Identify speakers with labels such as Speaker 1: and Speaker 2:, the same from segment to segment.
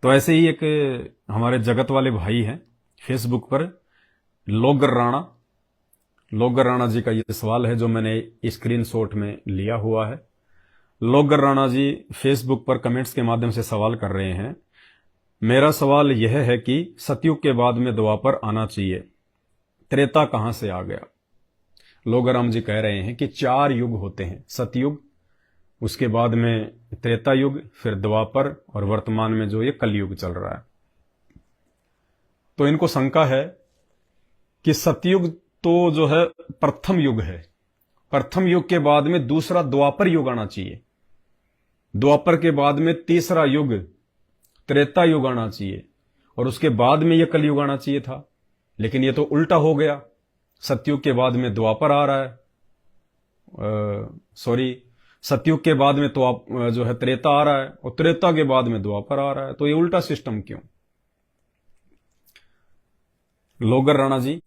Speaker 1: तो ऐसे ही एक हमारे जगत वाले भाई हैं फेसबुक पर, लोगर राणा। लोगर राणा जी का ये सवाल है जो मैंने स्क्रीनशॉट में लिया हुआ है। लोगर राणा जी फेसबुक पर कमेंट्स के माध्यम से सवाल कर रहे हैं। मेरा सवाल यह है कि सतयुग के बाद में द्वापर आना चाहिए, त्रेता कहां से आ गया। लोगर राम जी कह रहे हैं कि 4 युग होते हैं, सतयुग, उसके बाद में त्रेता युग, फिर द्वापर और वर्तमान में जो ये कलयुग चल रहा है। तो इनको शंका है कि सतयुग तो जो है प्रथम युग है, प्रथम युग के बाद में दूसरा द्वापर युग आना चाहिए, द्वापर के बाद में तीसरा युग त्रेता युग आना चाहिए, और उसके बाद में यह कलयुग आना चाहिए था। लेकिन यह तो उल्टा हो गया, सतयुग के बाद में द्वापर आ रहा है, सतयुग के बाद में तो आप जो है त्रेता आ रहा है, और त्रेता के बाद में द्वापर आ रहा है। तो ये उल्टा सिस्टम क्यों। लोगर राणा जी,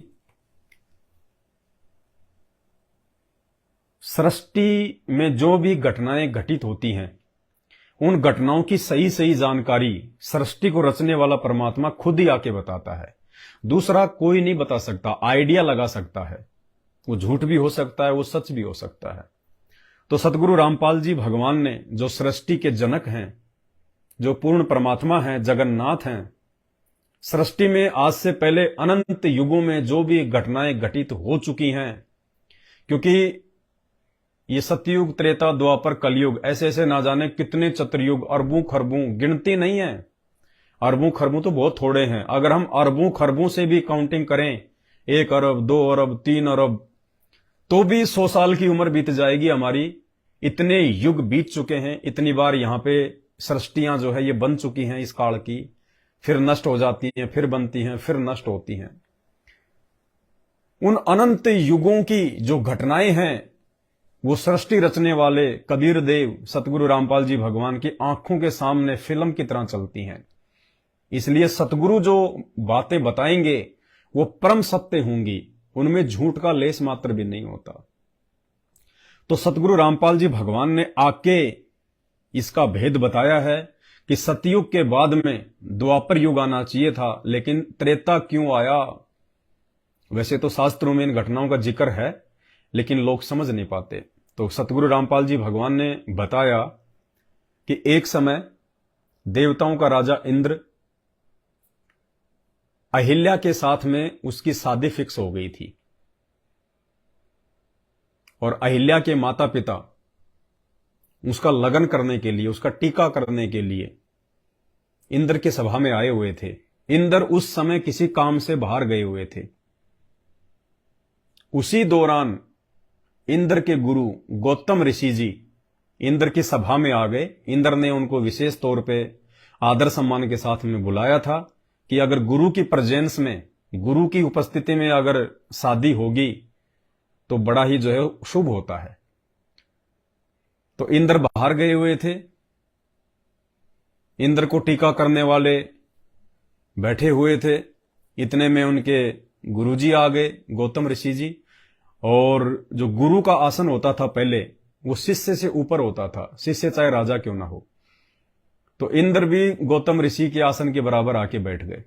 Speaker 1: सृष्टि में जो भी घटनाएं घटित होती हैं उन घटनाओं की सही सही जानकारी सृष्टि को रचने वाला परमात्मा खुद ही आके बताता है, दूसरा कोई नहीं बता सकता। आइडिया लगा सकता है, वो झूठ भी हो सकता है, वो सच भी हो सकता है। तो सतगुरु रामपाल जी भगवान ने, जो सृष्टि के जनक हैं, जो पूर्ण परमात्मा हैं, जगन्नाथ हैं, सृष्टि में आज से पहले अनंत युगों में जो भी घटनाएं घटित हो चुकी हैं, क्योंकि ये सतयुग, त्रेता, द्वापर, कलयुग, ऐसे ऐसे ना जाने कितने चतुर्युग, अरबों खरबों, गिनती नहीं है। अरबों खरबों तो बहुत थोड़े हैं। अगर हम अरबों खरबों से भी काउंटिंग करें, 1 अरब, 2 अरब, 3 अरब, तो भी 100 साल की उम्र बीत जाएगी हमारी। इतने युग बीत चुके हैं, इतनी बार यहां पे सृष्टियां जो है ये बन चुकी हैं इस काल की, फिर नष्ट हो जाती हैं, फिर बनती हैं, फिर नष्ट होती हैं। उन अनंत युगों की जो घटनाएं हैं वो सृष्टि रचने वाले कबीर देव, सतगुरु रामपाल जी भगवान की आंखों के सामने फिल्म की तरह चलती हैं। इसलिए सतगुरु जो बातें बताएंगे वो परम सत्य होंगी, उनमें झूठ का लेस मात्र भी नहीं होता। तो सतगुरु रामपाल जी भगवान ने आके इसका भेद बताया है कि सतयुग के बाद में द्वापर युग आना चाहिए था, लेकिन त्रेता क्यों आया। वैसे तो शास्त्रों में इन घटनाओं का जिक्र है, लेकिन लोग समझ नहीं पाते। तो सतगुरु रामपाल जी भगवान ने बताया कि एक समय देवताओं का राजा इंद्र, अहिल्या के साथ में उसकी शादी फिक्स हो गई थी, और अहिल्या के माता पिता उसका लगन करने के लिए, उसका टीका करने के लिए इंद्र की सभा में आए हुए थे। इंद्र उस समय किसी काम से बाहर गए हुए थे। उसी दौरान इंद्र के गुरु गौतम ऋषि जी इंद्र की सभा में आ गए। इंद्र ने उनको विशेष तौर पे आदर सम्मान के साथ में बुलाया था कि अगर गुरु की प्रेजेंस में, गुरु की उपस्थिति में अगर शादी होगी तो बड़ा ही जो है शुभ होता है। तो इंद्र बाहर गए हुए थे, इंद्र को टीका करने वाले बैठे हुए थे। इतने में उनके गुरुजी आ गए, गौतम ऋषि जी। और जो गुरु का आसन होता था पहले, वो शिष्य से ऊपर होता था, शिष्य चाहे राजा क्यों ना हो। तो इंद्र भी गौतम ऋषि के आसन के बराबर आके बैठ गए।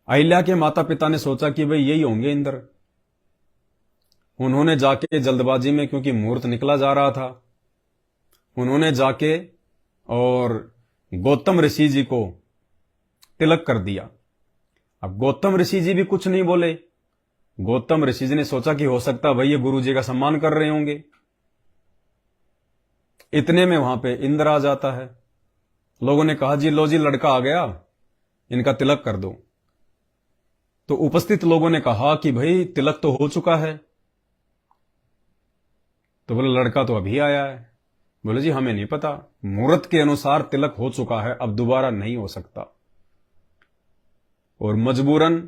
Speaker 1: अहिल्या के माता पिता ने सोचा कि भाई यही होंगे इंद्र। उन्होंने जाके जल्दबाजी में, क्योंकि मुहूर्त निकला जा रहा था, उन्होंने जाके और गौतम ऋषि जी को तिलक कर दिया। अब गौतम ऋषि जी भी कुछ नहीं बोले। गौतम ऋषि जी ने सोचा कि हो सकता भाई ये गुरु जी का सम्मान कर रहे होंगे। इतने में वहां पे इंद्र आ जाता है। लोगों ने कहा जी लो जी लड़का आ गया, इनका तिलक कर दो। तो उपस्थित लोगों ने कहा कि भाई तिलक तो हो चुका है। तो बोले लड़का तो अभी आया है। बोले जी हमें नहीं पता, मुहूर्त के अनुसार तिलक हो चुका है, अब दोबारा नहीं हो सकता। और मजबूरन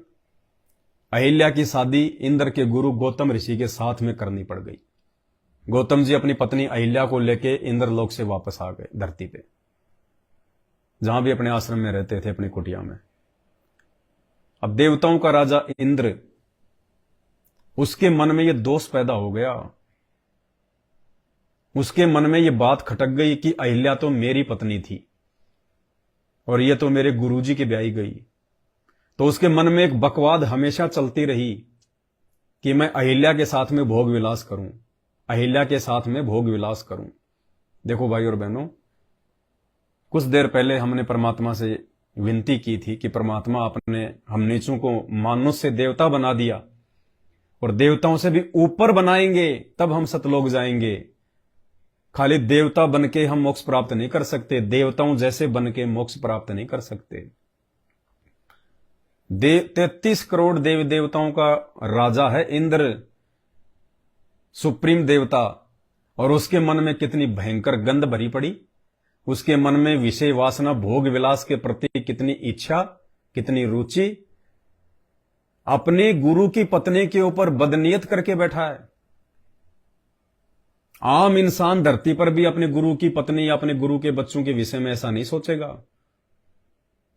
Speaker 1: अहिल्या की शादी इंद्र के गुरु गौतम ऋषि के साथ में करनी पड़ गई। गौतम जी अपनी पत्नी अहिल्या को लेके इंद्रलोक से वापस आ गए धरती पे, जहां भी अपने आश्रम में रहते थे, अपनी कुटिया में। अब देवताओं का राजा इंद्र, उसके मन में यह दोष पैदा हो गया। उसके मन में यह बात खटक गई कि अहिल्या तो मेरी पत्नी थी, और ये तो मेरे गुरुजी की ब्याही गई। तो उसके मन में एक बकवाद हमेशा चलती रही कि मैं अहिल्या के साथ में भोग विलास करूं, अहिल्या के साथ में भोग विलास करूं। देखो भाई और बहनों, कुछ देर पहले हमने परमात्मा से विनती की थी कि परमात्मा आपने हम नीचों को मानुष से देवता बना दिया और देवताओं से भी ऊपर बनाएंगे तब हम सतलोक जाएंगे। खाली देवता बन के हम मोक्ष प्राप्त नहीं कर सकते, देवताओं जैसे बन के मोक्ष प्राप्त नहीं कर सकते। 33 करोड़ देवी देवताओं का राजा है इंद्र, सुप्रीम देवता, और उसके मन में कितनी भयंकर गंध भरी पड़ी। उसके मन में विषय वासना भोग विलास के प्रति कितनी इच्छा, कितनी रुचि। अपने गुरु की पत्नी के ऊपर बदनीयत करके बैठा है। आम इंसान धरती पर भी अपने गुरु की पत्नी या अपने गुरु के बच्चों के विषय में ऐसा नहीं सोचेगा।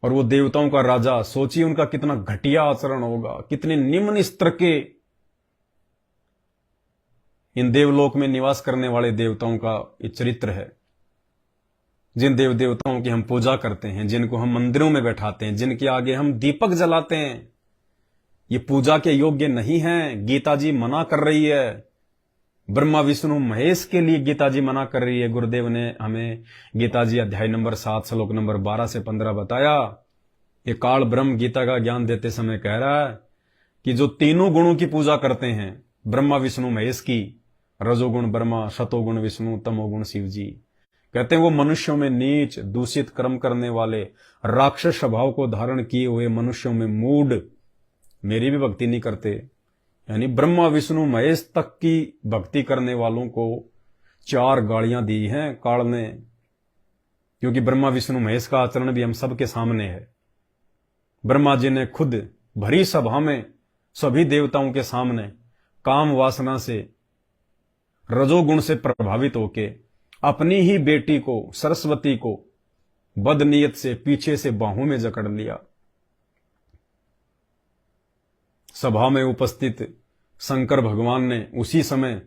Speaker 1: और वो देवताओं का राजा, सोचिए उनका कितना घटिया आचरण होगा, कितने निम्न स्तर के इन देवलोक में निवास करने वाले देवताओं का ये चरित्र है। जिन देव देवताओं की हम पूजा करते हैं, जिनको हम मंदिरों में बैठाते हैं, जिनके आगे हम दीपक जलाते हैं, ये पूजा के योग्य नहीं है। गीता जी मना कर रही है, ब्रह्मा विष्णु महेश के लिए गीता जी मना कर रही है। गुरुदेव ने हमें गीता जी अध्याय नंबर 7 श्लोक नंबर 12 से 15 बताया। ये काल ब्रह्म गीता का ज्ञान देते समय कह रहा है कि जो तीनों गुणों की पूजा करते हैं, ब्रह्मा विष्णु महेश की, रजोगुण ब्रह्मा, शतोगुण विष्णु, तमोगुण शिव जी, कहते हैं वो मनुष्यों में नीच दूषित कर्म करने वाले, राक्षस स्वभाव को धारण किए हुए मनुष्यों में मूढ़ मेरी भी भक्ति नहीं करते। यानी ब्रह्मा विष्णु महेश तक की भक्ति करने वालों को 4 गालियां दी हैं काल ने, क्योंकि ब्रह्मा विष्णु महेश का आचरण भी हम सबके सामने है। ब्रह्मा जी ने खुद भरी सभा में सभी देवताओं के सामने काम वासना से, रजोगुण से प्रभावित होके अपनी ही बेटी को, सरस्वती को, बदनीयत से पीछे से बाहों में जकड़ लिया। सभा में उपस्थित शंकर भगवान ने उसी समय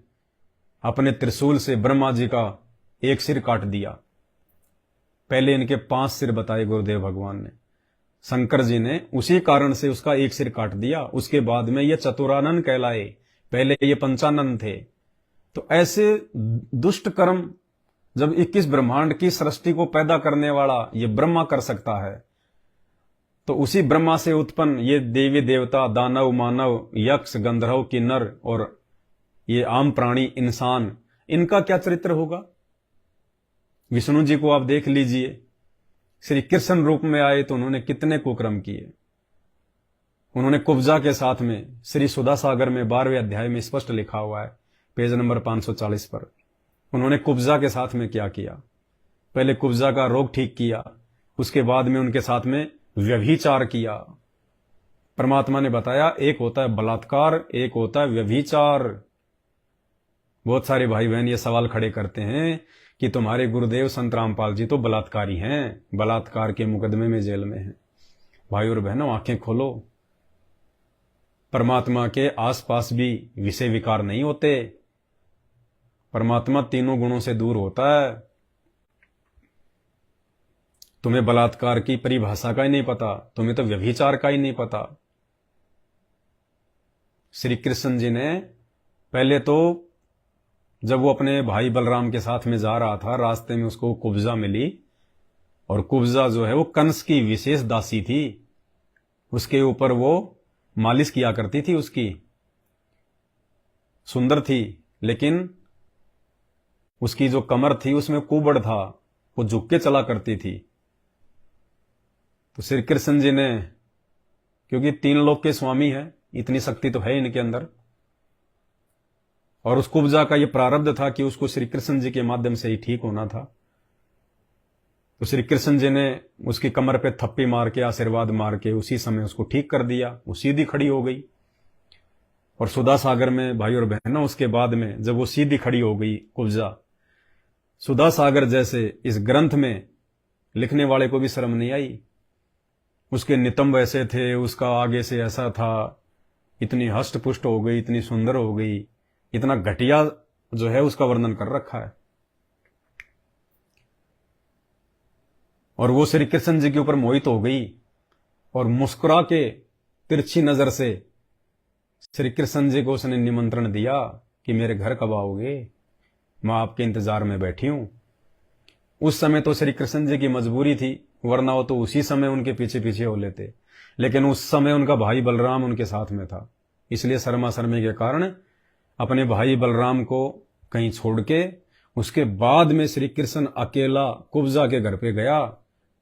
Speaker 1: अपने त्रिशूल से ब्रह्मा जी का एक सिर काट दिया। पहले इनके 5 सिर बताए गुरुदेव भगवान ने, शंकर जी ने उसी कारण से उसका एक सिर काट दिया। उसके बाद में ये चतुरानन कहलाए, पहले ये पंचानन थे। तो ऐसे दुष्ट कर्म जब 21 ब्रह्मांड की सृष्टि को पैदा करने वाला ये ब्रह्मा कर सकता है, तो उसी ब्रह्मा से उत्पन्न ये देवी देवता, दानव, मानव, यक्ष, गंधर्व, किन्नर और ये आम प्राणी इंसान, इनका क्या चरित्र होगा। विष्णु जी को आप देख लीजिए, श्री कृष्ण रूप में आए तो उन्होंने कितने कुकर्म किए। उन्होंने कुब्जा के साथ में श्री सुधा सागर में 12वें अध्याय में स्पष्ट लिखा हुआ है, पेज नंबर 540 पर, उन्होंने कुब्जा के साथ में क्या किया। पहले कुब्जा का रोग ठीक किया, उसके बाद में उनके साथ में व्यभिचार किया। परमात्मा ने बताया एक होता है बलात्कार, एक होता है व्यभिचार। बहुत सारे भाई बहन ये सवाल खड़े करते हैं कि तुम्हारे गुरुदेव संत रामपाल जी तो बलात्कारी हैं, बलात्कार के मुकदमे में जेल में हैं। भाई और बहनों, आंखें खोलो, परमात्मा के आसपास भी विषय विकार नहीं होते। परमात्मा तीनों गुणों से दूर होता है। तुम्हें बलात्कार की परिभाषा का ही नहीं पता, तुम्हें तो व्यभिचार का ही नहीं पता। श्री कृष्ण जी ने पहले तो जब वो अपने भाई बलराम के साथ में जा रहा था, रास्ते में उसको कुब्जा मिली, और कुब्जा जो है वो कंस की विशेष दासी थी। उसके ऊपर वो मालिश किया करती थी, उसकी सुंदर थी, लेकिन उसकी जो कमर थी उसमें कुबड़ था, वो झुक के चला करती थी। तो श्री कृष्ण जी ने, क्योंकि 3 लोक के स्वामी हैं, इतनी शक्ति तो है इनके अंदर, और उस कुब्जा का ये प्रारब्ध था कि उसको श्री कृष्ण जी के माध्यम से ही ठीक होना था। तो श्री कृष्ण जी ने उसकी कमर पे थप्पी मार के, आशीर्वाद मार के उसी समय उसको ठीक कर दिया, वो सीधी खड़ी हो गई। और सुधा सागर में भाई और बहनों, उसके बाद में जब वो सीधी खड़ी हो गई कुब्जा, सुधा सागर जैसे इस ग्रंथ में लिखने वाले को भी शर्म नहीं आई। उसके नितंब ऐसे थे, उसका आगे से ऐसा था, इतनी हष्ट पुष्ट हो गई, इतनी सुंदर हो गई, इतना घटिया जो है उसका वर्णन कर रखा है। और वो श्री कृष्ण जी के ऊपर मोहित हो गई और मुस्कुरा के तिरछी नजर से श्री कृष्ण जी को उसने निमंत्रण दिया कि मेरे घर कब आओगे, मैं आपके इंतजार में बैठी हूं। उस समय तो श्री कृष्ण जी की मजबूरी थी, वरना वो तो उसी समय उनके पीछे पीछे हो लेते, लेकिन उस समय उनका भाई बलराम उनके साथ में था, इसलिए शर्मा शर्मी के कारण अपने भाई बलराम को कहीं छोड़ के उसके बाद में श्री कृष्ण अकेला कुब्जा के घर पे गया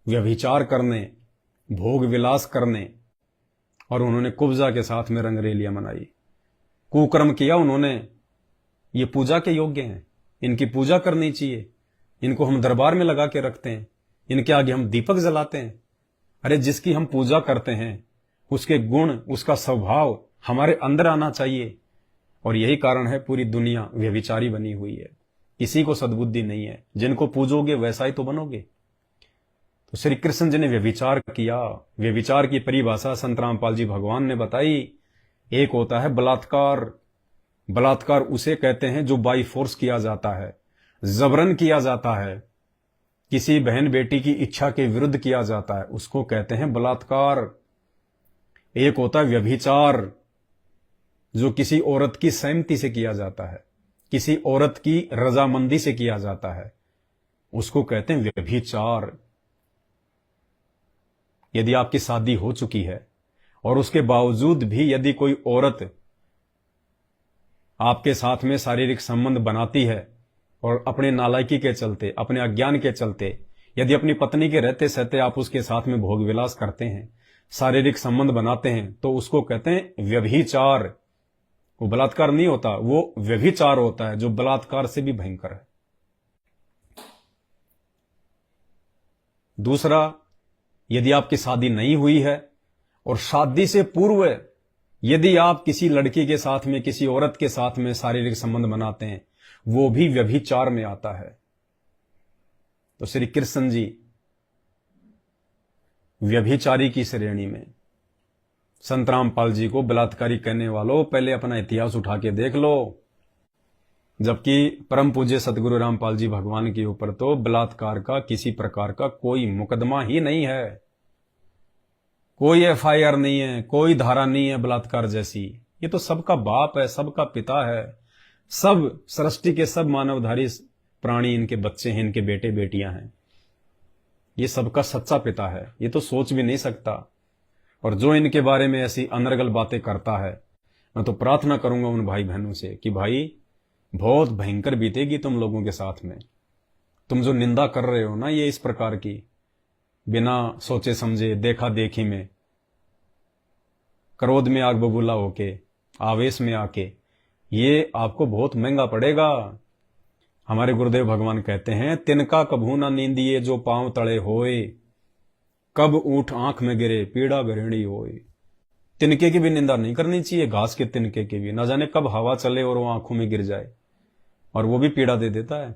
Speaker 1: व्यभिचार करने, भोग विलास करने, और उन्होंने कुब्जा के साथ में रंगरेलियां मनाई, कुकर्म किया उन्होंने। ये पूजा के योग्य हैं, इनकी पूजा करनी चाहिए, इनको हम दरबार में लगा के रखते हैं, इनके आगे हम दीपक जलाते हैं। अरे जिसकी हम पूजा करते हैं उसके गुण, उसका स्वभाव हमारे अंदर आना चाहिए, और यही कारण है पूरी दुनिया व्यभिचारी बनी हुई है। किसी को सद्बुद्धि नहीं है, जिनको पूजोगे वैसा ही तो बनोगे। तो श्री कृष्ण जी ने व्यभिचार किया। व्यभिचार की परिभाषा संत रामपाल जी भगवान ने बताई। एक होता है बलात्कार। बलात्कार उसे कहते हैं जो बाई फोर्स किया जाता है, जबरन किया जाता है, किसी बहन बेटी की इच्छा के विरुद्ध किया जाता है, उसको कहते हैं बलात्कार। एक होता है व्यभिचार, जो किसी औरत की सहमति से किया जाता है, किसी औरत की रजामंदी से किया जाता है, उसको कहते हैं व्यभिचार। यदि आपकी शादी हो चुकी है और उसके बावजूद भी यदि कोई औरत आपके साथ में शारीरिक संबंध बनाती है और अपने नालायकी के चलते, अपने अज्ञान के चलते, यदि अपनी पत्नी के रहते सहते आप उसके साथ में भोग विलास करते हैं, शारीरिक संबंध बनाते हैं, तो उसको कहते हैं व्यभिचार। वो बलात्कार नहीं होता, वो व्यभिचार होता है, जो बलात्कार से भी भयंकर है। दूसरा, यदि आपकी शादी नहीं हुई है और शादी से पूर्व यदि आप किसी लड़की के साथ में, किसी औरत के साथ में शारीरिक संबंध बनाते हैं, वो भी व्यभिचार में आता है। तो श्री कृष्ण जी व्यभिचारी की श्रेणी में। संत रामपाल जी को बलात्कारी कहने वालों, पहले अपना इतिहास उठा के देख लो। जबकि परम पूज्य सतगुरु रामपाल जी भगवान के ऊपर तो बलात्कार का किसी प्रकार का कोई मुकदमा ही नहीं है, कोई एफआईआर नहीं है, कोई धारा नहीं है बलात्कार जैसी। ये तो सबका बाप है, सबका पिता है, सब सृष्टि के सब मानवधारी प्राणी इनके बच्चे हैं, इनके बेटे बेटियां हैं। ये सबका सच्चा पिता है, ये तो सोच भी नहीं सकता। और जो इनके बारे में ऐसी अनर्गल बातें करता है, मैं तो प्रार्थना करूंगा उन भाई बहनों से कि भाई बहुत भयंकर बीतेगी तुम लोगों के साथ में। तुम जो निंदा कर रहे हो ना, ये इस प्रकार की बिना सोचे समझे, देखा देखी में, क्रोध में आग बबूला होके, आवेश में आके, ये आपको बहुत महंगा पड़ेगा। हमारे गुरुदेव भगवान कहते हैं, तिनका कभू ना नींदिए जो पांव तले होए, कब ऊंट आंख में गिरे पीड़ा गृहिणी होए। तिनके की भी निंदा नहीं करनी चाहिए, घास के तिनके की भी, ना जाने कब हवा चले और वो आंखों में गिर जाए और वो भी पीड़ा दे देता है।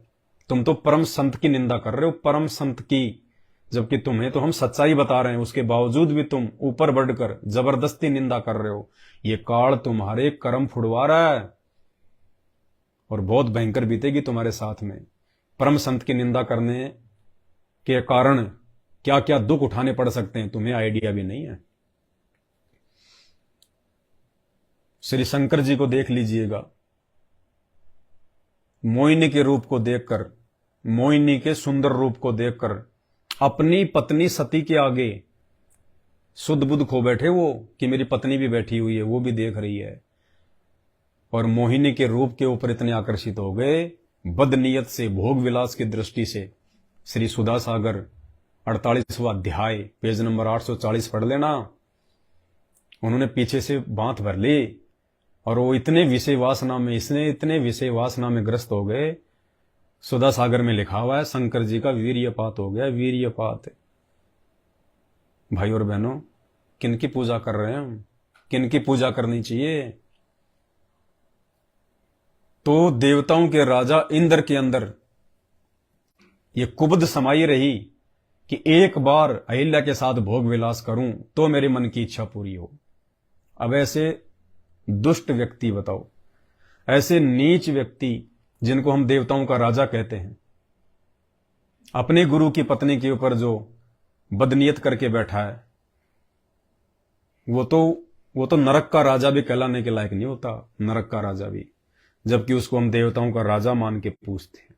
Speaker 1: तुम तो परम संत की निंदा कर रहे हो, परम संत की, जबकि तुम्हें तो हम सच्चाई बता रहे हैं, उसके बावजूद भी तुम ऊपर बढ़कर जबरदस्ती निंदा कर रहे हो। ये काल तुम्हारे कर्म फुड़वा रहा है और बहुत भयंकर बीतेगी तुम्हारे साथ में। परम संत की निंदा करने के कारण क्या क्या दुख उठाने पड़ सकते हैं, तुम्हें आइडिया भी नहीं है। श्री शंकर जी को देख लीजिएगा, मोहिनी के रूप को देखकर, मोहिनी के सुंदर रूप को देखकर अपनी पत्नी सती के आगे शुद्ध बुद्ध खो बैठे वो, कि मेरी पत्नी भी बैठी हुई है, वो भी देख रही है, और मोहिनी के रूप के ऊपर इतने आकर्षित हो गए बदनीयत से, भोग विलास की दृष्टि से। श्री सुधा सागर 48वां अध्याय पेज नंबर 840 पढ़ लेना। उन्होंने पीछे से बांध भर ली और वो इतने विषय वासना में, इसने इतने विषय वासना में ग्रस्त हो गए। सुधा सागर में लिखा हुआ है शंकर जी का वीर्यपात हो गया, वीर्यपात। भाई और बहनों, किनकी पूजा कर रहे हैं हम? किनकी पूजा करनी चाहिए? तो देवताओं के राजा इंद्र के अंदर ये कुबद समाई रही कि एक बार अहिल्या के साथ भोग विलास करूं तो मेरे मन की इच्छा पूरी हो। अब ऐसे दुष्ट व्यक्ति बताओ, ऐसे नीच व्यक्ति जिनको हम देवताओं का राजा कहते हैं, अपने गुरु की पत्नी के ऊपर जो बदनीयत करके बैठा है, वो तो नरक का राजा भी कहलाने के लायक नहीं होता, नरक का राजा भी, जबकि उसको हम देवताओं का राजा मान के पूजते हैं।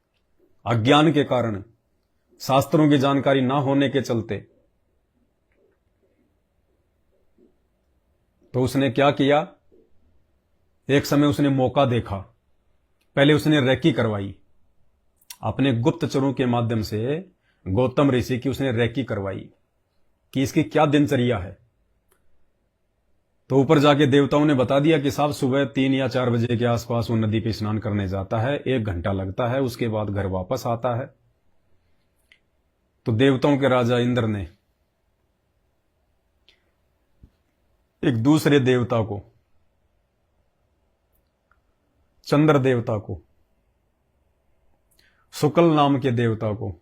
Speaker 1: अज्ञान के कारण, शास्त्रों की जानकारी ना होने के चलते, तो उसने क्या किया, एक समय उसने मौका देखा, पहले उसने रेकी करवाई, अपने गुप्तचरों के माध्यम से गौतम ऋषि की उसने रेकी करवाई कि इसकी क्या दिनचर्या है। तो ऊपर जाके देवताओं ने बता दिया कि साहब सुबह 3 या 4 बजे के आसपास वो नदी पे स्नान करने जाता है, 1 घंटा लगता है, उसके बाद घर वापस आता है। तो देवताओं के राजा इंद्र ने एक दूसरे देवता को, चंद्र देवता को, शुक्ल नाम के देवता को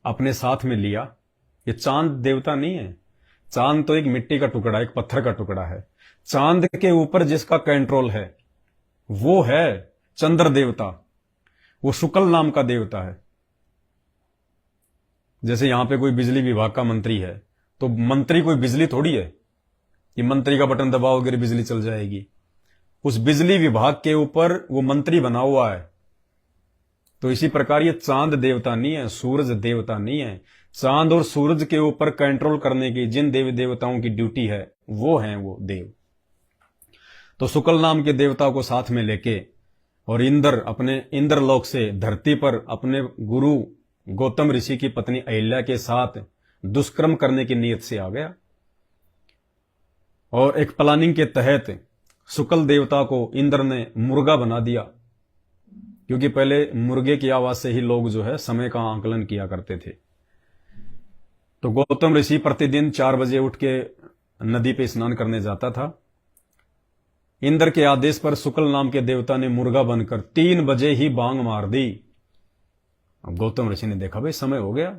Speaker 1: अपने साथ में लिया। ये चांद देवता नहीं है, चांद तो एक मिट्टी का टुकड़ा, एक पत्थर का टुकड़ा है। चांद के ऊपर जिसका कंट्रोल है वो है चंद्र देवता, वो शुक्ल नाम का देवता है। जैसे यहां पे कोई बिजली विभाग का मंत्री है, तो मंत्री कोई बिजली थोड़ी है कि मंत्री का बटन दबाओगे बिजली चल जाएगी। उस बिजली विभाग के ऊपर वो मंत्री बना हुआ है। तो इसी प्रकार ये चांद देवता नहीं है, सूरज देवता नहीं है। चांद और सूरज के ऊपर कंट्रोल करने की जिन देवी देवताओं की ड्यूटी है वो हैं वो देव। तो शुक्ल नाम के देवता को साथ में लेके और इंद्र अपने इंद्रलोक से धरती पर अपने गुरु गौतम ऋषि की पत्नी अहिल्या के साथ दुष्कर्म करने की नीयत से आ गया। और एक प्लानिंग के तहत शुक्ल देवता को इंद्र ने मुर्गा बना दिया, क्योंकि पहले मुर्गे की आवाज से ही लोग जो है समय का आकलन किया करते थे। तो गौतम ऋषि प्रतिदिन 4 बजे उठ के नदी पे स्नान करने जाता था। इंद्र के आदेश पर शुक्ल नाम के देवता ने मुर्गा बनकर 3 बजे ही बांग मार दी। अब गौतम ऋषि ने देखा भाई समय हो गया,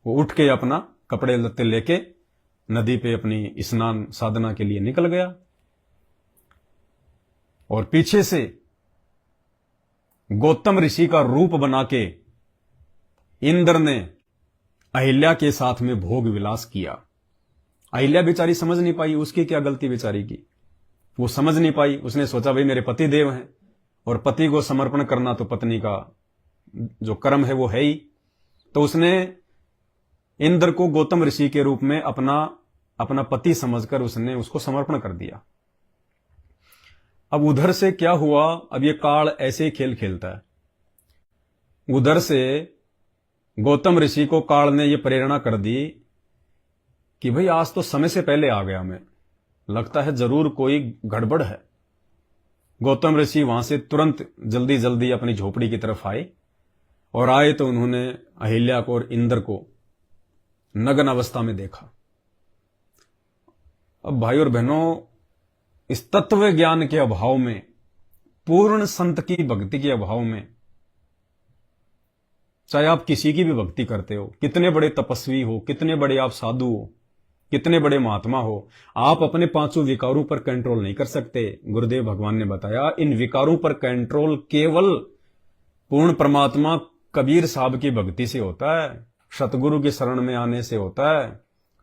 Speaker 1: वो उठ के अपना कपड़े लत्ते लेके नदी पे अपनी स्नान साधना के लिए निकल गया। और पीछे से गौतम ऋषि का रूप बना के इंद्र ने अहिल्या के साथ में भोग विलास किया। अहिल्या बेचारी समझ नहीं पाई, उसकी क्या गलती बेचारी की, वो समझ नहीं पाई। उसने सोचा भाई मेरे पति देव हैं और पति को समर्पण करना तो पत्नी का जो कर्म है वो है ही। तो उसने इंद्र को गौतम ऋषि के रूप में अपना पति समझकर उसने उसको समर्पण कर दिया। अब उधर से क्या हुआ, अब ये काल ऐसे ही खेल खेलता है। उधर से गौतम ऋषि को काल ने यह प्रेरणा कर दी कि भाई आज तो समय से पहले आ गया मैं, लगता है जरूर कोई गड़बड़ है। गौतम ऋषि वहां से तुरंत जल्दी जल्दी अपनी झोपड़ी की तरफ आए और आए तो उन्होंने अहिल्या को और इंद्र को नग्न अवस्था में देखा। अब भाई और बहनों, इस तत्व ज्ञान के अभाव में, पूर्ण संत की भक्ति के अभाव में, चाहे आप किसी की भी भक्ति करते हो, कितने बड़े तपस्वी हो, कितने बड़े आप साधु हो, कितने बड़े महात्मा हो, आप अपने 5 विकारों पर कंट्रोल नहीं कर सकते। गुरुदेव भगवान ने बताया इन विकारों पर कंट्रोल केवल पूर्ण परमात्मा कबीर साहब की भक्ति से होता है, सतगुरु की शरण में आने से होता है,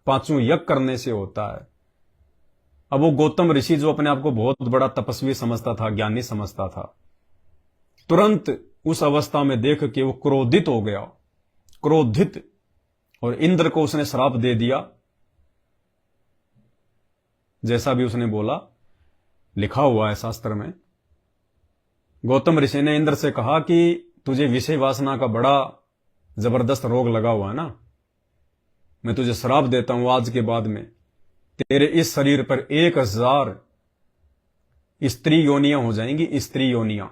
Speaker 1: 5 यज्ञ करने से होता है। अब वो गौतम ऋषि जो अपने आप को बहुत बड़ा तपस्वी समझता था, ज्ञानी समझता था, तुरंत उस अवस्था में देख के वो क्रोधित हो गया, क्रोधित, और इंद्र को उसने श्राप दे दिया। जैसा भी उसने बोला, लिखा हुआ है शास्त्र में। गौतम ऋषि ने इंद्र से कहा कि तुझे विषय वासना का बड़ा जबरदस्त रोग लगा हुआ है ना, मैं तुझे श्राप देता हूं, आज के बाद में तेरे इस शरीर पर 1000 स्त्री योनियां हो जाएंगी, स्त्री योनियां।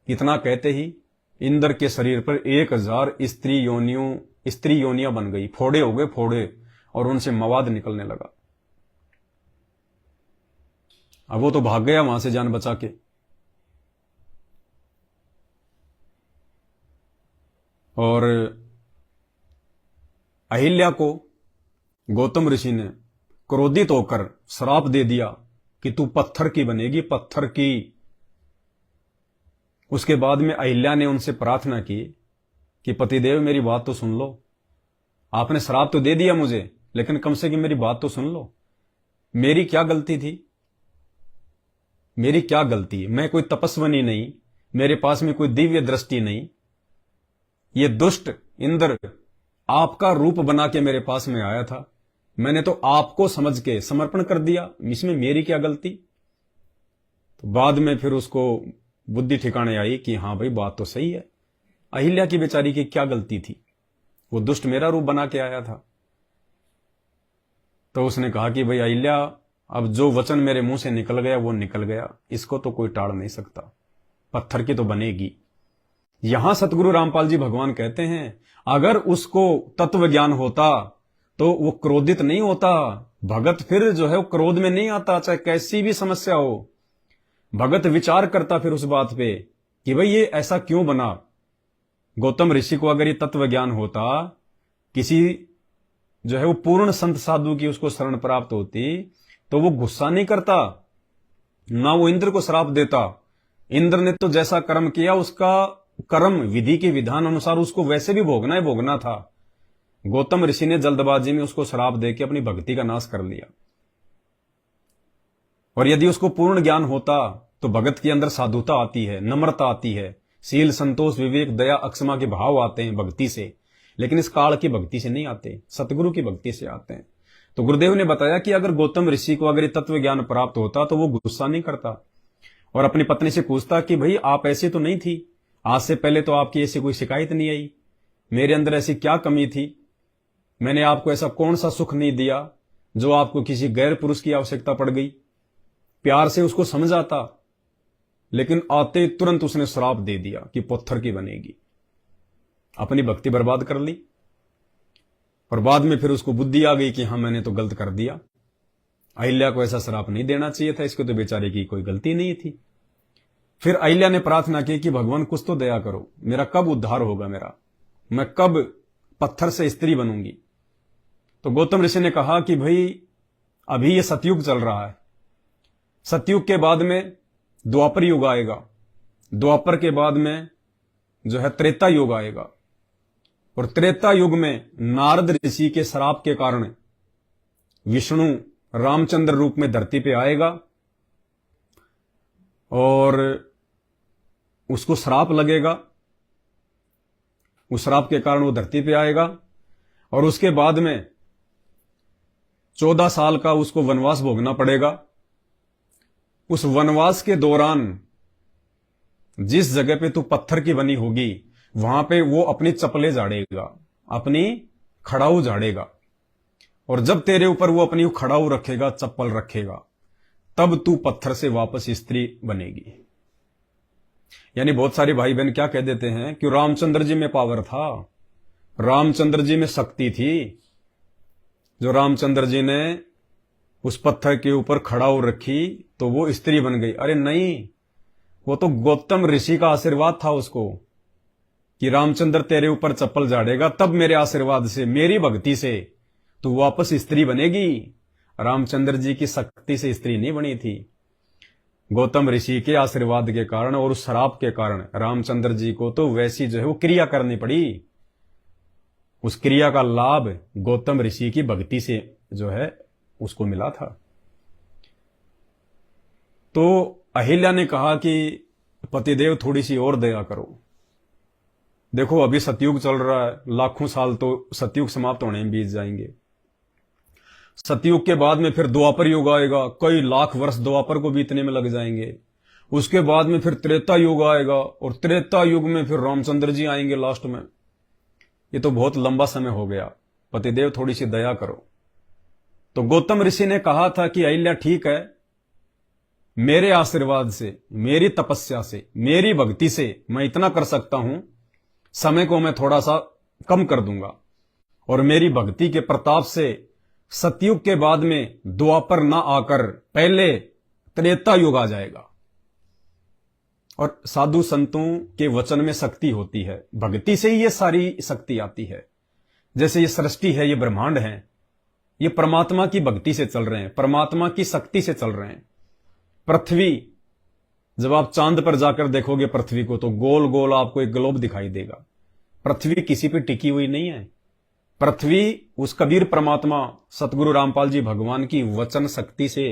Speaker 1: इतना कहते ही इंद्र के शरीर पर 1000 स्त्री योनियां बन गई, फोड़े हो गए फोड़े, और उनसे मवाद निकलने लगा। अब वो तो भाग गया वहां से जान बचा के। और अहिल्या को गौतम ऋषि ने क्रोधित होकर श्राप दे दिया कि तू पत्थर की बनेगी, पत्थर की। उसके बाद में अहिल्या ने उनसे प्रार्थना की कि पतिदेव मेरी बात तो सुन लो, आपने श्राप तो दे दिया मुझे, लेकिन कम से कम मेरी बात तो सुन लो। मेरी क्या गलती थी? मेरी क्या गलती? मैं कोई तपस्विनी नहीं, मेरे पास में कोई दिव्य दृष्टि नहीं। ये दुष्ट इंद्र आपका रूप बना के मेरे पास में आया था, मैंने तो आपको समझ के समर्पण कर दिया, इसमें मेरी क्या गलती? तो बाद में फिर उसको बुद्धि ठिकाने आई कि हाँ भाई बात तो सही है, अहिल्या की बेचारी की क्या गलती थी, वो दुष्ट मेरा रूप बना के आया था। तो उसने कहा कि भाई अहिल्या, अब जो वचन मेरे मुंह से निकल गया वो निकल गया, इसको तो कोई टाल नहीं सकता, पत्थर की तो बनेगी। यहां सतगुरु रामपाल जी भगवान कहते हैं अगर उसको तत्व ज्ञान होता तो वो क्रोधित नहीं होता। भगत फिर जो है वो क्रोध में नहीं आता, चाहे कैसी भी समस्या हो। भगत विचार करता फिर उस बात पे कि भाई ये ऐसा क्यों बना। गौतम ऋषि को अगर ये तत्व ज्ञान होता, किसी जो है वो पूर्ण संत साधु की उसको शरण प्राप्त होती, तो वो गुस्सा नहीं करता, ना वो इंद्र को श्राप देता। इंद्र ने तो जैसा कर्म किया उसका कर्म विधि के विधान अनुसार उसको वैसे भी भोगना था। गौतम ऋषि ने जल्दबाजी में उसको श्राप देके अपनी भक्ति का नाश कर लिया। और यदि उसको पूर्ण ज्ञान होता तो भगत के अंदर साधुता आती है, नम्रता आती है, शील, संतोष, विवेक, दया, अक्षमा के भाव आते हैं भक्ति से। लेकिन इस काल की भक्ति से नहीं आते, सतगुरु की भक्ति से आते हैं। तो गुरुदेव ने बताया कि अगर गौतम ऋषि को अगर तत्व ज्ञान प्राप्त होता तो वो गुस्सा नहीं करता और अपनी पत्नी से पूछता कि भाई आप ऐसी तो नहीं थी, आज से पहले तो आपकी ऐसी कोई शिकायत नहीं आई, मेरे अंदर ऐसी क्या कमी थी, मैंने आपको ऐसा कौन सा सुख नहीं दिया जो आपको किसी गैर पुरुष की आवश्यकता पड़ गई। प्यार से उसको समझाता, लेकिन आते तुरंत उसने श्राप दे दिया कि पत्थर की बनेगी। अपनी भक्ति बर्बाद कर ली और बाद में फिर उसको बुद्धि आ गई कि हाँ मैंने तो गलत कर दिया, अहिल्या को ऐसा श्राप नहीं देना चाहिए था, इसको तो बेचारे की कोई गलती नहीं थी। फिर अहिल्या ने प्रार्थना की कि भगवान कुछ तो दया करो, मेरा कब उद्धार होगा, मैं कब पत्थर से स्त्री बनूंगी। तो गौतम ऋषि ने कहा कि भाई अभी ये सतयुग चल रहा है, सतयुग के बाद में द्वापर युग आएगा, द्वापर के बाद में जो है त्रेता युग आएगा, और त्रेता युग में नारद ऋषि के श्राप के कारण विष्णु रामचंद्र रूप में धरती पे आएगा और उसको श्राप लगेगा। उस श्राप के कारण वो धरती पे आएगा और उसके बाद में 14 साल का उसको वनवास भोगना पड़ेगा। उस वनवास के दौरान जिस जगह पे तू पत्थर की बनी होगी वहां पे वो अपनी चप्पलें झाड़ेगा, अपनी खड़ाऊ झाड़ेगा, और जब तेरे ऊपर वो अपनी खड़ाऊ रखेगा, चप्पल रखेगा, तब तू पत्थर से वापस स्त्री बनेगी। यानी बहुत सारे भाई बहन क्या कह देते हैं कि रामचंद्र जी में पावर था, रामचंद्र जी में शक्ति थी, जो रामचंद्र जी ने उस पत्थर के ऊपर खड़ाऊ रखी तो वो स्त्री बन गई। अरे नहीं, वो तो गौतम ऋषि का आशीर्वाद था उसको कि रामचंद्र तेरे ऊपर चप्पल झाड़ेगा, तब मेरे आशीर्वाद से, मेरी भक्ति से तू वापस स्त्री बनेगी। रामचंद्र जी की शक्ति से स्त्री नहीं बनी थी, गौतम ऋषि के आशीर्वाद के कारण और उस श्राप के कारण रामचंद्र जी को तो वैसी जो है वो क्रिया करनी पड़ी। उस क्रिया का लाभ गौतम ऋषि की भक्ति से जो है उसको मिला था। तो अहिल्या ने कहा कि पतिदेव थोड़ी सी और दया करो, देखो अभी सतयुग चल रहा है, लाखों साल तो सतयुग समाप्त होने में बीत जाएंगे, सतयुग के बाद में फिर द्वापर युग आएगा, कई लाख वर्ष द्वापर को बीतने में लग जाएंगे, उसके बाद में फिर त्रेता युग आएगा और त्रेता युग में फिर रामचंद्र जी आएंगे लास्ट में, ये तो बहुत लंबा समय हो गया, पतिदेव थोड़ी सी दया करो। तो गौतम ऋषि ने कहा था कि अहिल्या ठीक है, मेरे आशीर्वाद से, मेरी तपस्या से, मेरी भक्ति से मैं इतना कर सकता हूं, समय को मैं थोड़ा सा कम कर दूंगा और मेरी भक्ति के प्रताप से सतयुग के बाद में द्वापर ना आकर पहले त्रेता युग आ जाएगा। और साधु संतों के वचन में शक्ति होती है, भक्ति से ही ये सारी शक्ति आती है। जैसे ये सृष्टि है, ये ब्रह्मांड है, ये परमात्मा की भक्ति से चल रहे हैं, परमात्मा की शक्ति से चल रहे हैं। पृथ्वी, जब आप चांद पर जाकर देखोगे पृथ्वी को तो गोल गोल आपको एक ग्लोब दिखाई देगा। पृथ्वी किसी पे टिकी हुई नहीं है, पृथ्वी उस कबीर परमात्मा सतगुरु रामपाल जी भगवान की वचन शक्ति से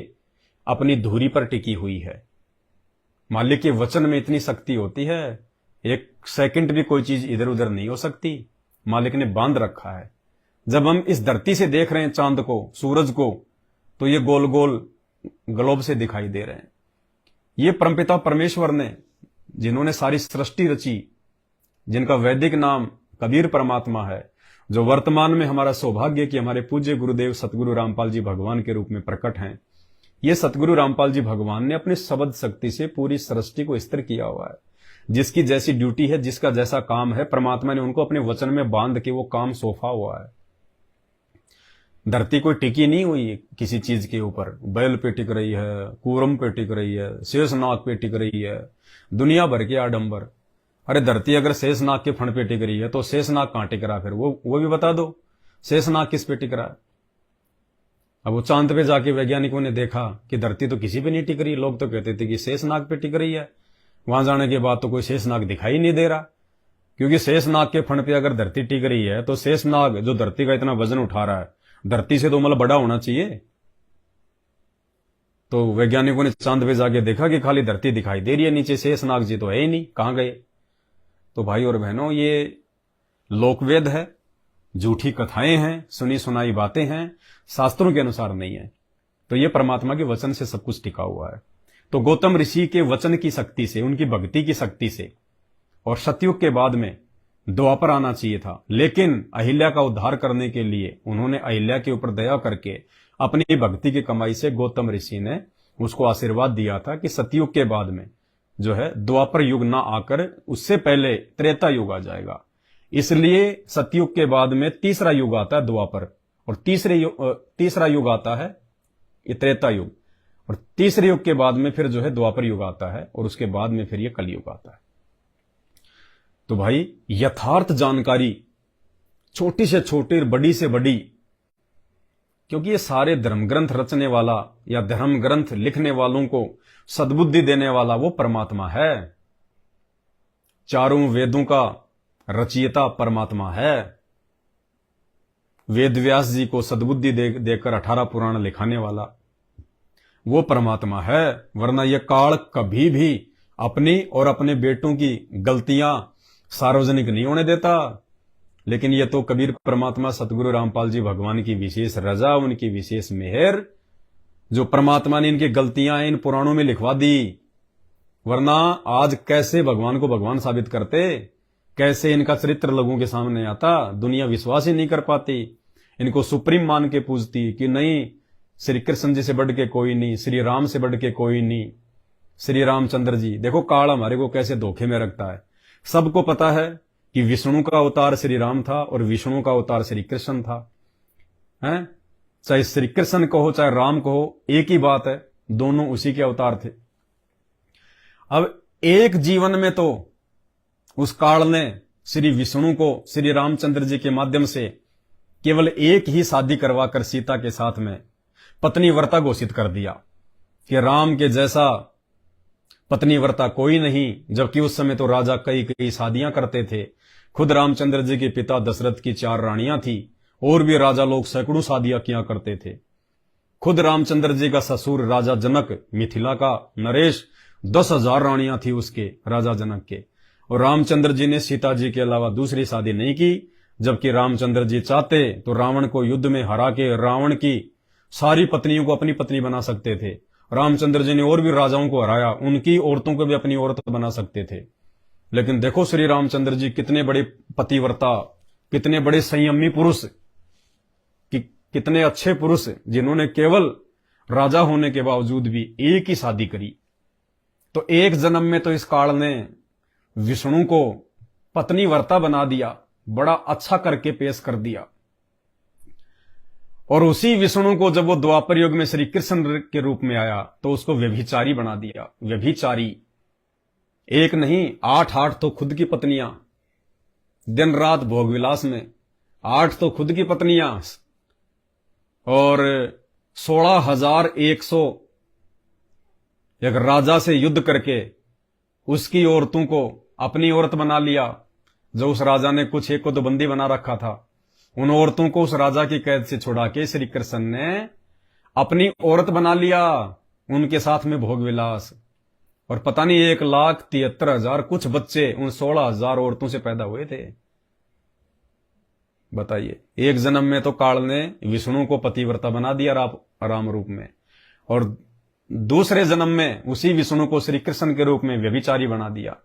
Speaker 1: अपनी धुरी पर टिकी हुई है। मालिक के वचन में इतनी शक्ति होती है, एक सेकंड भी कोई चीज इधर उधर नहीं हो सकती। मालिक ने बांध रखा है। जब हम इस धरती से देख रहे हैं चांद को, सूरज को, तो ये गोल गोल ग्लोब से दिखाई दे रहे हैं। ये परमपिता परमेश्वर ने, जिन्होंने सारी सृष्टि रची, जिनका वैदिक नाम कबीर परमात्मा है, जो वर्तमान में हमारा सौभाग्य कि हमारे पूज्य गुरुदेव सतगुरु रामपाल जी भगवान के रूप में प्रकट हैं। ये सतगुरु रामपाल जी भगवान ने अपने शब्द शक्ति से पूरी सृष्टि को स्थिर किया हुआ है। जिसकी जैसी ड्यूटी है, जिसका जैसा काम है, परमात्मा ने उनको अपने वचन में बांध के वो काम सौंपा हुआ है। धरती कोई टिकी नहीं हुई किसी चीज के ऊपर। बैल पे टिक रही है, कूरम पे टिक रही है, शेषनाग पे टिक रही है, दुनिया भर के आडंबर। अरे धरती अगर शेषनाग के फण पे टिक रही है तो शेषनाग कहां टिक रहा है? फिर वो भी बता दो, शेषनाग किस पे टिक रहा है? अब वो चांद पे जाके वैज्ञानिकों ने देखा कि धरती तो किसी पे नहीं टिक रही। लोग तो कहते थे कि शेषनाग पे टिक रही है। वहां जाने के बाद तो कोई शेषनाग दिखाई नहीं दे रहा, क्योंकि शेषनाग के फण पे अगर धरती टिक रही है तो शेषनाग जो धरती का इतना वजन उठा रहा है, धरती से तो मतलब बड़ा होना चाहिए। तो वैज्ञानिकों ने चांद पे जाके देखा कि खाली धरती दिखाई दे रही है, नीचे शेषनाग जी तो है ही नहीं, कहां गए? तो भाई और बहनों, ये लोकवेद है, झूठी कथाएं हैं, सुनी सुनाई बातें हैं, शास्त्रों के अनुसार नहीं है। तो ये परमात्मा के वचन से सब कुछ टिका हुआ है। तो गौतम ऋषि के वचन की शक्ति से, उनकी भक्ति की शक्ति से, और सतयुग के बाद में द्वापर आना चाहिए था, लेकिन अहिल्या का उद्धार करने के लिए उन्होंने अहिल्या के ऊपर दया करके अपनी भक्ति की कमाई से गौतम ऋषि ने उसको आशीर्वाद दिया था कि सतयुग के बाद में जो है द्वापर युग ना आकर उससे पहले त्रेता युग आ जाएगा। इसलिए सतयुग के बाद में तीसरा युग आता है द्वापर, और तीसरा युग आता है ये त्रेता युग, और तीसरे युग के बाद में फिर जो है द्वापर युग आता है, और उसके बाद में फिर ये कलयुग आता है। तो भाई यथार्थ जानकारी, छोटी से छोटी, बड़ी से बड़ी, क्योंकि ये सारे धर्म ग्रंथ रचने वाला या धर्म ग्रंथ लिखने वालों को सद्बुद्धि देने वाला वो परमात्मा है। चारों वेदों का रचयिता परमात्मा है। वेद व्यास जी को सद्बुद्धि देकर 18 पुराण लिखाने वाला वो परमात्मा है। वरना यह काल कभी भी अपनी और अपने बेटों की गलतियां सार्वजनिक नहीं होने देता। लेकिन यह तो कबीर परमात्मा सतगुरु रामपाल जी भगवान की विशेष रजा, उनकी विशेष मेहर, जो परमात्मा ने इनकी गलतियां इन पुराणों में लिखवा दी। वरना आज कैसे भगवान को भगवान साबित करते, कैसे इनका चरित्र लोगों के सामने आता, दुनिया विश्वास ही नहीं कर पाती। इनको सुप्रीम मान के पूजती कि नहीं, श्री कृष्ण जी से बढ़ के कोई नहीं, श्री राम से बढ़ के कोई नहीं, श्री रामचंद्र जी। देखो काल हमारे को कैसे धोखे में रखता है। सबको पता है कि विष्णु का अवतार श्री राम था और विष्णु का अवतार श्री कृष्ण था, हैं? चाहे श्री कृष्ण कहो चाहे राम कहो, एक ही बात है, दोनों उसी के अवतार थे। अब एक जीवन में तो उस काल ने श्री विष्णु को श्री रामचंद्र जी के माध्यम से केवल एक ही शादी करवाकर सीता के साथ में पत्नी व्रता घोषित कर दिया कि राम के जैसा पत्नी व्रता कोई नहीं। जबकि उस समय तो राजा कई कई शादियां करते थे। खुद रामचंद्र जी के पिता दशरथ की 4 रानियां थी, और भी राजा लोग सैकड़ों शादियां किया करते थे। खुद रामचंद्र जी का ससुर राजा जनक, मिथिला का नरेश, 10,000 रानियां थी उसके, राजा जनक के। और रामचंद्र जी ने सीता जी के अलावा दूसरी शादी नहीं की। जबकि रामचंद्र जी चाहते तो रावण को युद्ध में हरा के रावण की सारी पत्नियों को अपनी पत्नी बना सकते थे। रामचंद्र जी ने और भी राजाओं को हराया, उनकी औरतों को भी अपनी औरत बना सकते थे। लेकिन देखो श्री रामचंद्र जी कितने बड़े पतिव्रता, कितने बड़े संयमी पुरुष, कितने अच्छे पुरुष, जिन्होंने केवल राजा होने के बावजूद भी एक ही शादी करी। तो एक जन्म में तो इस काल ने विष्णु को पत्नी व्रता बना दिया, बड़ा अच्छा करके पेश कर दिया। और उसी विष्णु को जब वो द्वापर युग में श्री कृष्ण के रूप में आया तो उसको व्यभिचारी बना दिया। व्यभिचारी एक नहीं, 8 तो खुद की पत्नियां, दिन रात भोग विलास में, 8 तो खुद की पत्नियां, और 16,100 एक राजा से युद्ध करके उसकी औरतों को अपनी औरत बना लिया। जो उस राजा ने कुछ एक को तो बंदी बना रखा था, उन औरतों को उस राजा की कैद से छुड़ा के श्री कृष्ण ने अपनी औरत बना लिया, उनके साथ में भोग विलास। और पता नहीं 1,73,000 कुछ बच्चे उन 16,000 औरतों से पैदा हुए थे। बताइए, एक जन्म में तो काल ने विष्णु को पतिव्रता बना दिया राम रूप में, और दूसरे जन्म में उसी विष्णु को श्री कृष्ण के रूप में व्यभिचारी बना दिया।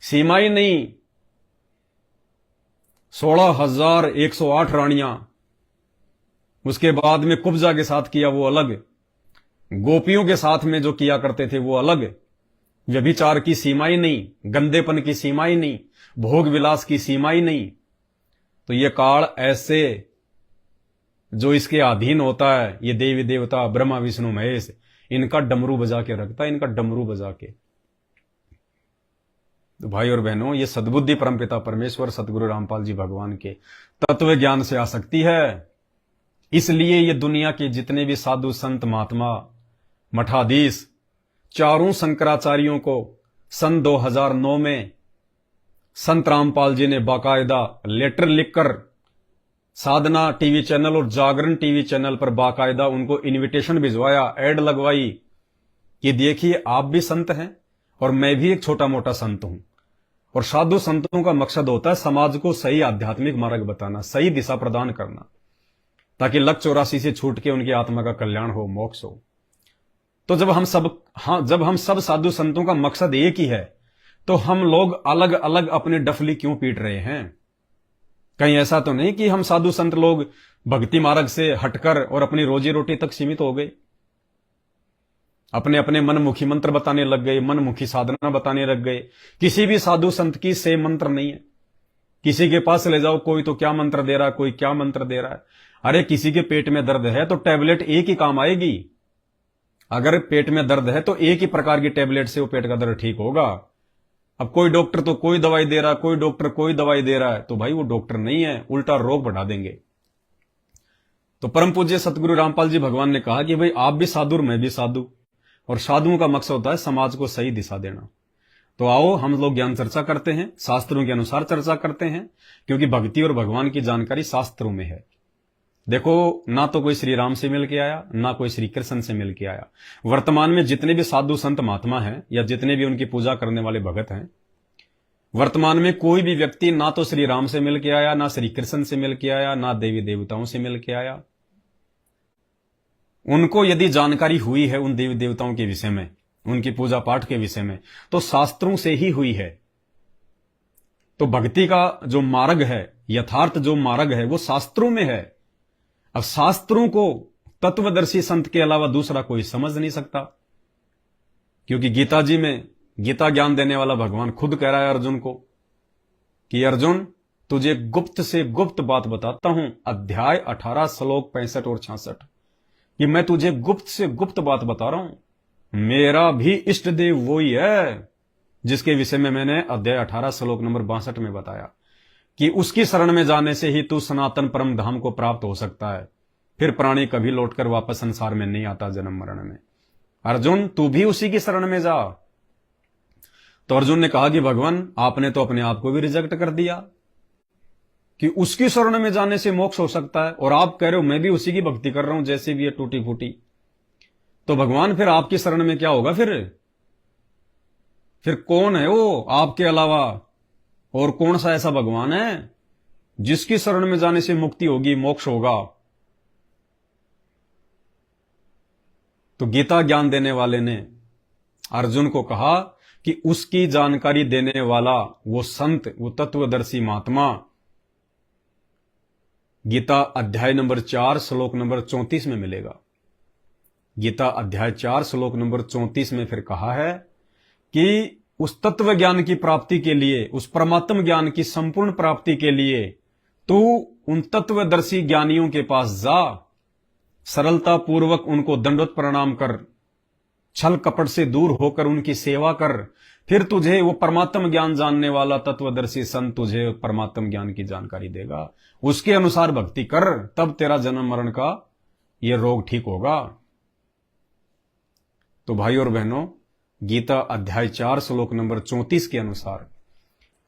Speaker 1: सीमा ही नहीं, 16,108 रानियां, उसके बाद में कुब्जा के साथ किया वो अलग, गोपियों के साथ में जो किया करते थे वो अलग। व्यभिचार की सीमा ही नहीं, गंदेपन की सीमा ही नहीं, भोग विलास की सीमा ही नहीं। तो ये काल ऐसे जो इसके अधीन होता है, ये देवी देवता ब्रह्मा विष्णु महेश, इनका डमरू बजा के रखता है, इनका डमरू बजा के। तो भाई और बहनों, ये सद्बुद्धि परमपिता परमेश्वर सतगुरु रामपाल जी भगवान के तत्व ज्ञान से आ सकती है। इसलिए ये दुनिया के जितने भी साधु संत महात्मा मठाधीश, चारों शंकराचार्यों को सन 2009 में संत रामपाल जी ने बाकायदा लेटर लिखकर साधना टीवी चैनल और जागरण टीवी चैनल पर बाकायदा उनको इनविटेशन भिजवाया, ऐड लगवाई कि देखिए आप भी संत हैं और मैं भी एक छोटा मोटा संत हूं। और साधु संतों का मकसद होता है समाज को सही आध्यात्मिक मार्ग बताना, सही दिशा प्रदान करना, ताकि लक 84 से छूट के उनकी आत्मा का कल्याण हो, मोक्ष हो। तो जब हम सब साधु संतों का मकसद एक ही है, तो हम लोग अलग अलग अपने डफली क्यों पीट रहे हैं? कहीं ऐसा तो नहीं कि हम साधु संत लोग भक्ति मार्ग से हटकर और अपनी रोजी रोटी तक सीमित हो गए, अपने अपने मनमुखी मंत्र बताने लग गए, मनमुखी साधना बताने लग गए। किसी भी साधु संत की सेम मंत्र नहीं है। किसी के पास ले जाओ, कोई तो क्या मंत्र दे रहा है, कोई क्या मंत्र दे रहा है। अरे किसी के पेट में दर्द है तो टैबलेट एक ही काम आएगी। अगर पेट में दर्द है तो एक ही प्रकार की टैबलेट से वो पेट का दर्द ठीक होगा। अब कोई डॉक्टर तो कोई दवाई दे रहा है, कोई डॉक्टर कोई दवाई दे रहा है, तो भाई वो डॉक्टर नहीं है, उल्टा रोग बढ़ा देंगे। तो परम पूज्य सतगुरु रामपाल जी भगवान ने कहा कि भाई आप भी साधु और मैं भी साधु, और साधुओं का मकसद होता है समाज को सही दिशा देना। तो आओ हम लोग ज्ञान चर्चा करते हैं, शास्त्रों के अनुसार चर्चा करते हैं, क्योंकि भक्ति और भगवान की जानकारी शास्त्रों में है। देखो, ना तो कोई श्री राम से मिल के आया, ना कोई श्री कृष्ण से मिल के आया। वर्तमान में जितने भी साधु संत महात्मा हैं या जितने भी उनकी पूजा करने वाले भगत हैं, वर्तमान में कोई भी व्यक्ति ना तो श्री राम से मिल के आया, ना श्री कृष्ण से मिल के आया, ना देवी देवताओं से मिल के आया। उनको यदि जानकारी हुई है उन देवी देवताओं के विषय में, उनकी पूजा पाठ के विषय में, तो शास्त्रों से ही हुई है। तो भक्ति का जो मार्ग है, यथार्थ जो मार्ग है, वो शास्त्रों में है। अब शास्त्रों को तत्वदर्शी संत के अलावा दूसरा कोई समझ नहीं सकता, क्योंकि गीता जी में गीता ज्ञान देने वाला भगवान खुद कह रहा है अर्जुन को कि अर्जुन तुझे गुप्त से गुप्त बात बताता हूं, अध्याय 18 श्लोक 65 और 66, कि मैं तुझे गुप्त से गुप्त बात बता रहा हूं। मेरा भी इष्ट देव वही है जिसके विषय में मैंने अध्याय 18 श्लोक नंबर 62 में बताया कि उसकी शरण में जाने से ही तू सनातन परम धाम को प्राप्त हो सकता है। फिर प्राणी कभी लौटकर वापस संसार में नहीं आता जन्म मरण में। अर्जुन तू भी उसी की शरण में जा। तो अर्जुन ने कहा कि भगवान आपने तो अपने आप को भी रिजेक्ट कर दिया कि उसकी शरण में जाने से मोक्ष हो सकता है, और आप कह रहे हो मैं भी उसी की भक्ति कर रहा हूं जैसे भी ये टूटी फूटी। तो भगवान फिर आपकी शरण में क्या होगा? फिर कौन है वो आपके अलावा? और कौन सा ऐसा भगवान है जिसकी शरण में जाने से मुक्ति होगी, मोक्ष होगा? तो गीता ज्ञान देने वाले ने अर्जुन को कहा कि उसकी जानकारी देने वाला वो संत, वो तत्वदर्शी महात्मा गीता अध्याय नंबर 4 श्लोक नंबर 34 में मिलेगा। गीता अध्याय 4 श्लोक नंबर 34 में फिर कहा है कि उस तत्व ज्ञान की प्राप्ति के लिए, उस परमात्म ज्ञान की संपूर्ण प्राप्ति के लिए तू उन तत्वदर्शी ज्ञानियों के पास जा, सरलता पूर्वक उनको दंडवत प्रणाम कर, छल कपट से दूर होकर उनकी सेवा कर, फिर तुझे वो परमात्म ज्ञान जानने वाला तत्वदर्शी संत तुझे परमात्म ज्ञान की जानकारी देगा। उसके अनुसार भक्ति कर, तब तेरा जन्म मरण का ये रोग ठीक होगा। तो भाई और बहनों, गीता अध्याय 4 श्लोक नंबर 34 के अनुसार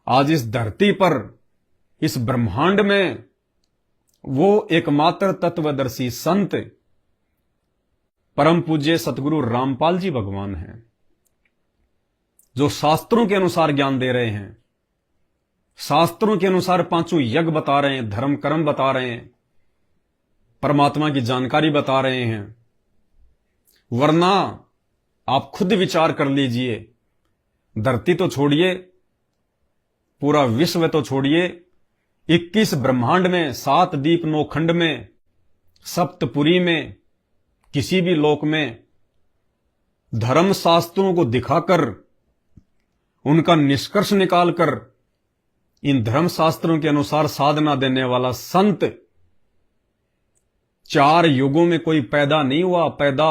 Speaker 1: आज इस धरती पर, इस ब्रह्मांड में वो एकमात्र तत्वदर्शी संत परम पूज्य सतगुरु रामपाल जी भगवान हैं, जो शास्त्रों के अनुसार ज्ञान दे रहे हैं, शास्त्रों के अनुसार पांचों यज्ञ बता रहे हैं, धर्म कर्म बता रहे हैं, परमात्मा की जानकारी बता रहे हैं। वरना आप खुद विचार कर लीजिए, धरती तो छोड़िए, पूरा विश्व तो छोड़िए, 21 ब्रह्मांड में, 7 दीप 9 खंड में, सप्तपुरी में, किसी भी लोक में धर्म शास्त्रों को दिखाकर उनका निष्कर्ष निकालकर इन धर्म शास्त्रों के अनुसार साधना देने वाला संत 4 युगों में कोई पैदा नहीं हुआ। पैदा